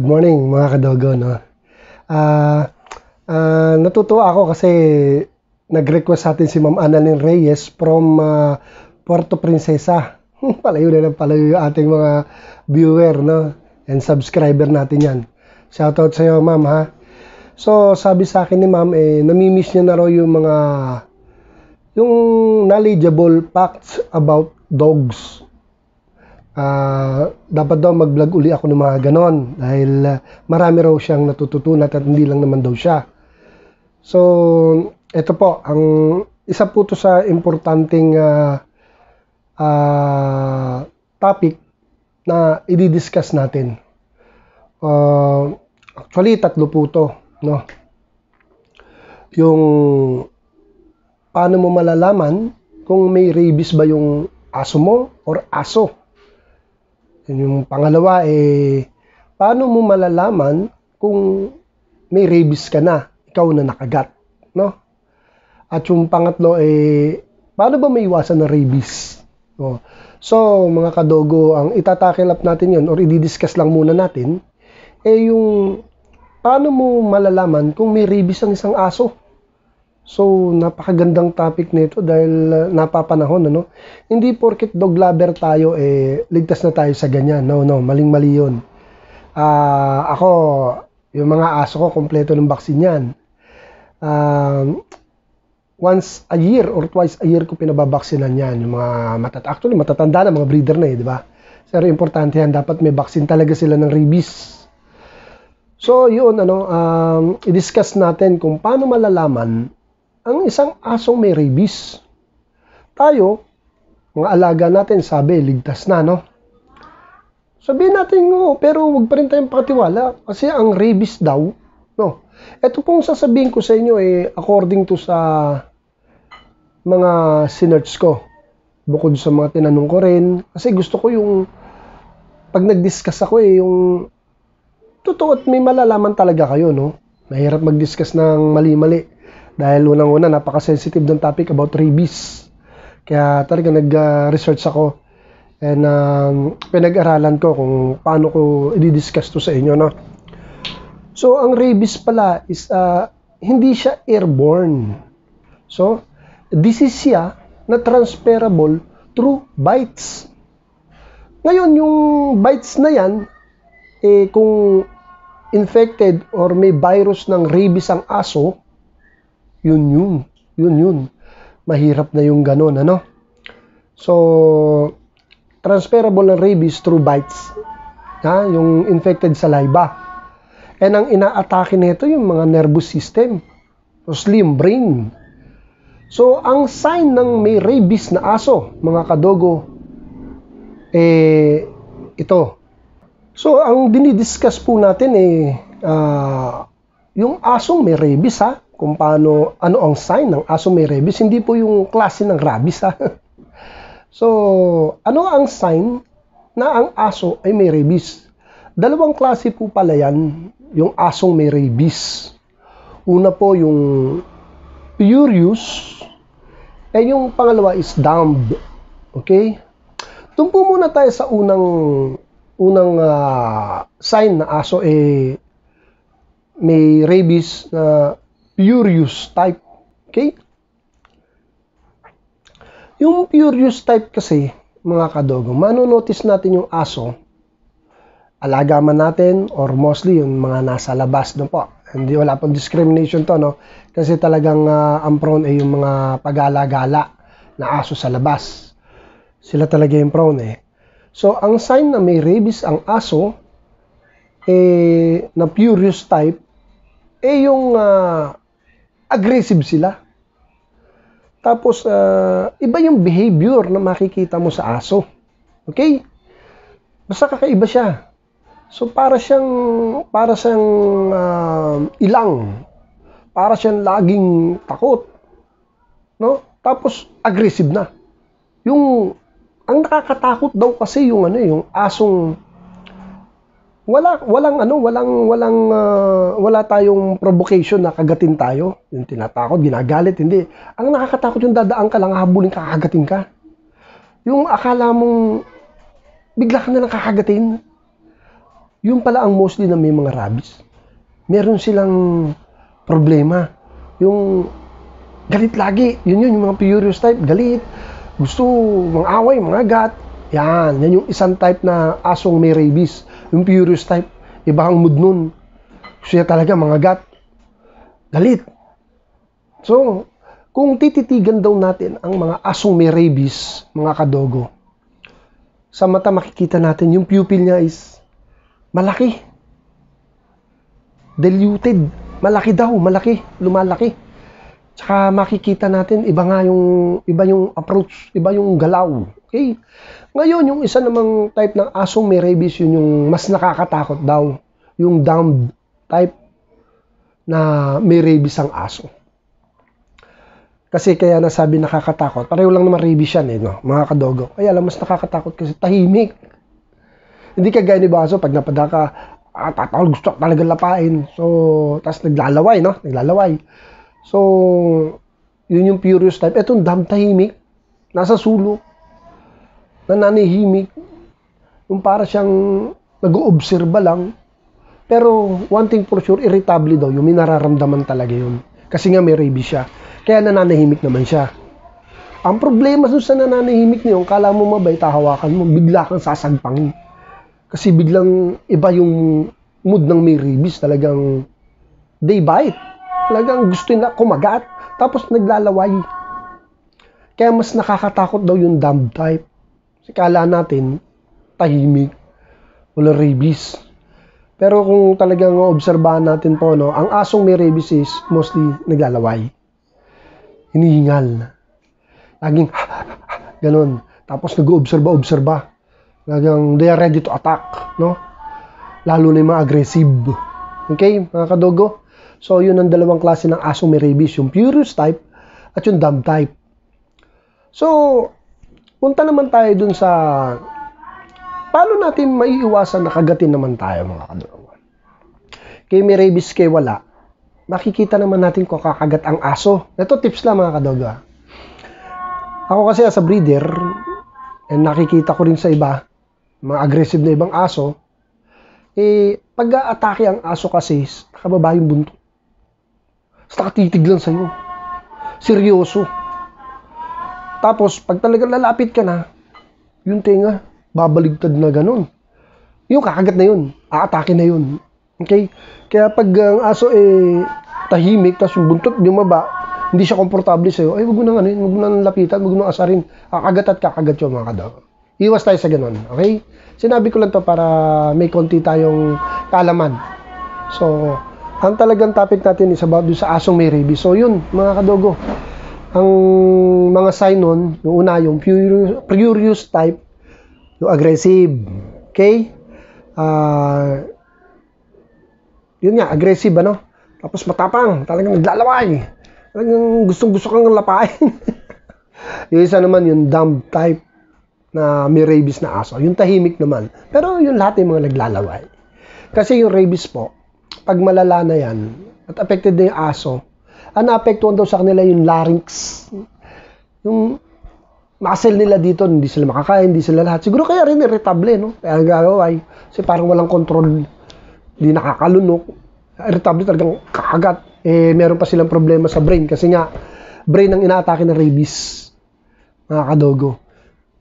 morning mga kadogo, no? Natutuwa ako kasi nag-request sa atin si Ma'am Annalyn Reyes from Puerto Princesa. Palayo na ng palayo yung ating mga viewer, no? And subscriber natin yan. Shoutout sa iyo, Ma'am, ha? So, sabi sa akin ni Ma'am, namimiss niya na raw yung knowledgeable facts about dogs. Dapat daw mag-vlog uli ako ng mga ganon dahil marami raw siyang natututunan at hindi lang naman daw siya. So, ito po, ang isa po to sa importanteng topic na i-discuss natin. Actually, tatlo po to, no? Yung paano mo malalaman kung may rabies ba yung aso mo or aso. Yung pangalawa, paano mo malalaman kung may rabies ka na, ikaw na nakagat, no? At yung pangatlo, paano ba may iwasan na rabies? So, mga kadogo, ang itatakil up natin yun, or i-discuss lang muna natin, yung paano mo malalaman kung may rabies ang isang aso. So, napakagandang topic nito dahil napapanahon, ano? Hindi porket dog lover tayo, ligtas na tayo sa ganyan. No, maling-mali yun. Ako, yung mga aso ko, kompleto ng vaccine yan. Once a year or twice a year ko pinababaksinan yan. Yung mga actually, matatanda na, mga breeder na di ba? Pero importante yan, dapat may vaccine talaga sila ng rabies. So, yun, i-discuss natin kung paano malalaman ang isang asong may rabies. Tayo, mga alaga natin, sabi, ligtas na, no? Sabihin natin, pero wag pa rin tayong pakatiwala kasi ang rabies daw, no? Ito pong sasabihin ko sa inyo, according to sa mga sinerch ko, bukod sa mga tinanong ko rin, kasi gusto ko yung, pag nag-discuss ako, yung totoo at may malalaman talaga kayo, no? Mahirap mag-discuss ng mali-mali. Dahil unang-una, napaka-sensitive ng topic about rabies. Kaya talaga nag-research ako and pinag-aralan ko kung paano ko i-discuss to sa inyo, no? So, ang rabies pala is hindi siya airborne. So, disease siya na transferable through bites. Ngayon, yung bites na yan, kung infected or may virus ng rabies ang aso, yun. Mahirap na yung ganun, ano? So, transferable ng rabies through bites. Yung infected saliva. And ang ina-atake nito yung mga nervous system. Mostly yung brain. So, ang sign ng may rabies na aso, mga kadogo, ito. So, ang dinidiscuss po natin yung asong may rabies, kung paano, ano ang sign ng aso may rabies, hindi po yung klase ng rabies, So, ano ang sign na ang aso ay may rabies? Dalawang klase po pala yan, yung asong may rabies. Una po yung furious, yung pangalawa is dumb. Okay? Doon po muna tayo sa unang sign na aso may rabies na furious type. Okay? Yung furious type kasi, mga kadogo, manonotice natin yung aso, alaga man natin, or mostly yung mga nasa labas, no po. Hindi, wala pong discrimination to, no? Kasi talagang ang prone ay yung mga pag-alagala na aso sa labas. Sila talaga yung prone, So, ang sign na may rabies ang aso, na furious type, yung aggressive sila. Tapos, iba yung behavior na makikita mo sa aso. Okay? Basta kakaiba siya. So, para siyang ilang. Para siyang laging takot. No? Tapos, aggressive na. Ang nakakatakot daw kasi yung asong wala tayong provocation na kagatin tayo. Yung tinatakot, ginagalit, hindi. Ang nakakatakot yung dadaan ka lang, habulin ka, kagatin ka. Yung akala mong bigla ka na lang kakagatin. Yung pala ang mostly na may mga rabies. Meron silang problema. Yung galit lagi. Yun yung mga furious type. Galit. Gusto mga away, mga gat. Yan yung isang type na asong may rabies. Yung furious type. Iba ang mood nun. Gusto niya talaga mga gat. Galit. So, kung tititigan daw natin ang mga asong may rabies, mga kadogo, sa mata makikita natin yung pupil niya is malaki. Diluted. Malaki daw, malaki. Lumalaki. Tsaka makikita natin, iba yung approach, iba yung galaw. Okay? Ngayon, yung isa namang type ng asong may rabies, yun yung mas nakakatakot daw. Yung downed type na may rabies ang aso. Kasi kaya nasabi nakakatakot. Pareho lang naman rabies yan no? Mga kadogo. Kaya lang mas nakakatakot kasi tahimik. Hindi ka gaya ni Baso, pag napada ka, tatawag, gusto talaga lapain. So, tapos naglalaway, no? Naglalaway. So, yun yung furious type. Etong tahimik, nasa sulok, nananihimik, yung para siyang nag-oobserba lang. Pero, one thing for sure, irritable daw, yung may nararamdaman talaga yun. Kasi nga may rabies siya. Kaya nananahimik naman siya. Ang problema sa nananahimik niyo, kala mo mabait, hawakan mo, bigla kang sasagpangin. Kasi biglang iba yung mood ng may rabies. Talagang they bite. Talagang gusto na kumagat. Tapos naglalaway. Kaya mas nakakatakot daw yung dumb type. Kasi kala natin, tahimik. Wala rabies. Pero kung talagang obserbahan natin po, no, ang asong may rabies is mostly naglalaway. Hinihingal. Laging ganun. Tapos nag-obserba. Talagang they are ready to attack, no? Lalo na yung mga aggressive. Okay, mga kadogo? So, yun ang dalawang klase ng asong may rabies. Yung furious type at yung dumb type. So, punta naman tayo dun sa paano natin maiiwasan na kagatin naman tayo, mga kadogo. Kaya may rabies, kaya wala. Makikita naman natin kung kakagat ang aso. Ito tips lang, mga kadogo. Ako kasi as a breeder, and nakikita ko rin sa iba, mga aggressive na ibang aso, pag-a-atake ang aso kasi, nakababa yung buntot. Nakatitig lang sa'yo. Seryoso. Tapos, pag talagang lalapit ka na, yung tenga, babaligtad na ganun. Yung kakagat na yun. Aatake na yun. Okay? Kaya pag ang aso tahimik, tapos yung buntot bumaba, hindi siya komportable sa'yo, wag mo nang wag mo nang lapitan, wag mo nang asarin. Kakagat at kakagat yung mga kadogo. Iwas tayo sa ganun, okay? Sinabi ko lang to para may konti tayong kaalaman. So, ang talagang topic natin is about sa asong may rabies. So, yun, mga kadogo. Ang mga sign nun, yung una, yung furious type, yung aggressive. Okay? Yun nga, aggressive, ano? Tapos matapang, talagang naglalaway. Talagang gustong-gusto kang lapain. Yung isa naman, yung dumb type na may rabies na aso. Yung tahimik naman. Pero yung lahat yung mga naglalaway. Kasi yung rabies po, pag malala na yan, at affected na yung aso, naapektuhan daw sa kanila yung larynx. Yung muscle nila dito, hindi sila makakain, hindi sila lahat. Siguro kaya rin irritable, no? Kaya gagaway. Kasi parang walang control. Hindi nakakalunok. Irritable talagang kakagat. Meron pa silang problema sa brain. Kasi nga, brain ang inaatake ng rabies. Mga kadogo.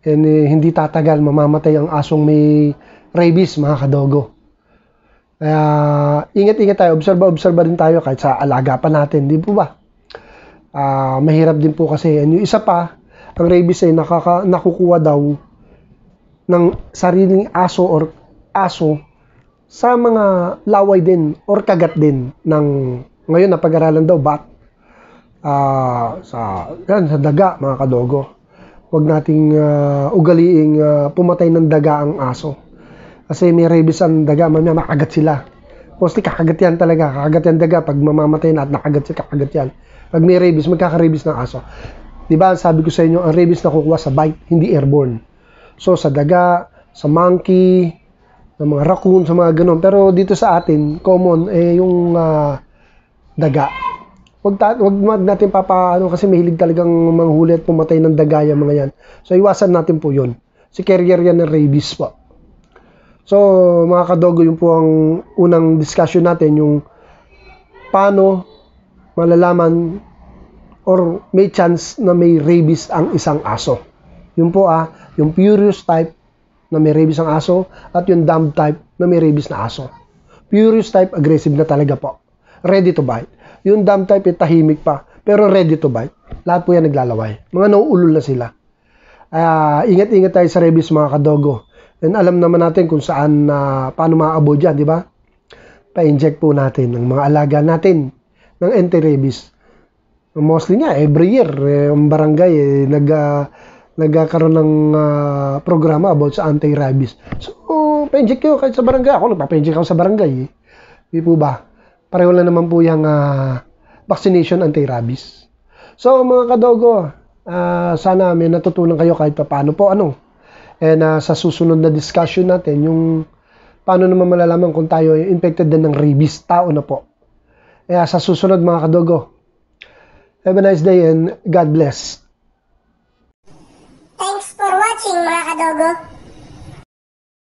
And hindi tatagal, mamamatay ang asong may rabies, mga kadogo. Kaya, ingat-ingat tayo. Obserba din tayo kahit sa alaga pa natin. Di po ba? Mahirap din po kasi. And yung isa pa, ang rabies ay nakukuha daw ng sariling aso or aso sa mga laway din or kagat din ng ngayon napag-aralan daw bat sa daga, mga kadogo. Huwag nating ugaliing pumatay ng daga ang aso. Kasi may rabies ang daga, mamaya makagat sila. Mostly kakagat yan talaga. Kakagat yan daga. Pag mamamatay na at nakagat siya, kakagat yan. Pag may rabies, magkaka-rabies ng aso. Diba, sabi ko sa inyo, ang rabies nakukuha sa bite, hindi airborne. So, sa daga, sa monkey, sa mga raccoon, sa mga ganun. Pero dito sa atin, common, yung daga. Wag natin kasi mahilig talagang manghuli at pumatay ng daga yung mga yan. So, iwasan natin po yun. Si carrier yan ng rabies po. So, mga kadogo, yun po ang unang discussion natin, yung paano malalaman or may chance na may rabies ang isang aso. Yun po yung furious type na may rabies ang aso at yung dumb type na may rabies na aso. Furious type, aggressive na talaga po. Ready to bite. Yung dumb type, tahimik pa, pero ready to bite. Lahat po yan naglalaway. Mga nauulol na sila. Ingat-ingat tayo sa rabies, mga kadogo. And alam naman natin kung saan, paano ma-avoid yan, di ba? Pa-inject po natin ng mga alaga natin ng anti-rabies. Mostly nga, every year, ang barangay, nagkakaroon ng programa about sa anti-rabies. So, pa-inject kayo kahit sa barangay. Ako, nagpa-inject ako sa barangay. Di po ba? Pareho lang naman po yung vaccination anti-rabies. So, mga kadogo, sana may natutunan kayo kahit paano po. And sa susunod na discussion natin, yung paano naman malalaman kung tayo ay infected din ng rabies, tao na po. Sa susunod, mga kadogo, have a nice day and God bless. Thanks for watching, mga kadogo.